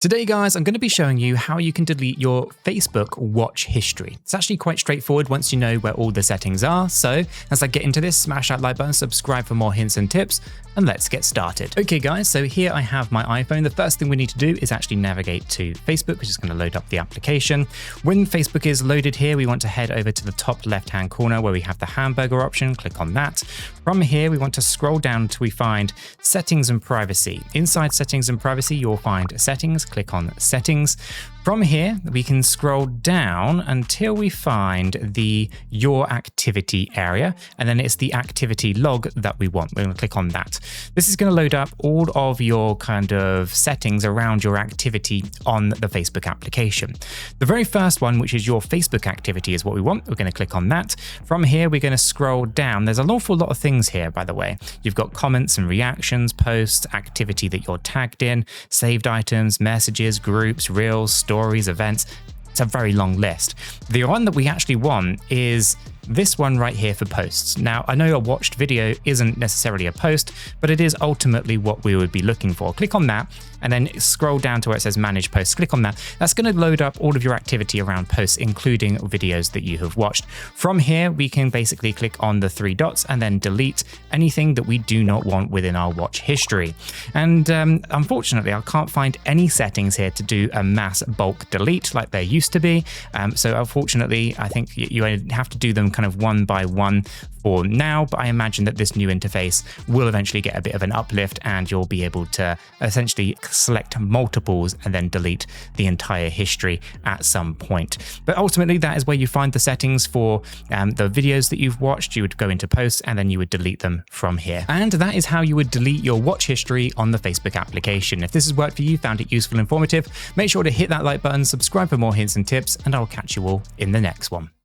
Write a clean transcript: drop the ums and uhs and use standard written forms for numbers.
Today, guys, I'm going to be showing you how you can delete your Facebook watch history. It's actually quite straightforward once you know where all the settings are. So as I get into this, smash that like button, subscribe for more hints and tips, and let's get started. Okay, guys, so here I have my iPhone. The first thing we need to do is actually navigate to Facebook, which is going to load up the application. When Facebook is loaded here, we want to head over to the top left-hand corner where we have the hamburger option. Click on that. From here, we want to scroll down until we find Settings and Privacy. Inside Settings and Privacy, you'll find Settings. Click on Settings. From here, we can scroll down until we find the Your Activity area, and then it's the activity log that we want. We're going to click on that. This is going to load up all of your kind of settings around your activity on the Facebook application. The very first one, which is your Facebook activity, is what we want. We're going to click on that. From here, we're going to scroll down. There's an awful lot of things here, by the way. You've got comments and reactions, posts, activity that you're tagged in, saved items, messages, groups, reels, stories, events. It's a very long list. The one that we actually want is this one right here for posts. Now, I know a watched video isn't necessarily a post, but it is ultimately what we would be looking for. Click on that and then scroll down to where it says manage posts. Click on that. That's going to load up all of your activity around posts, including videos that you have watched. From here, we can basically click on the three dots and then delete anything that we do not want within our watch history. And unfortunately, I can't find any settings here to do a mass bulk delete like there used to be. So unfortunately, I think you have to do them kind of one by one for now, but I imagine that this new interface will eventually get a bit of an uplift and you'll be able to essentially select multiples and then delete the entire history at some point. But ultimately, that is where you find the settings for the videos that you've watched. You would go into posts and then you would delete them from here. And that is how you would delete your watch history on the Facebook application. If this has worked for you, found it useful and informative, make sure to hit that like button, subscribe for more hints and tips, and I'll catch you all in the next one.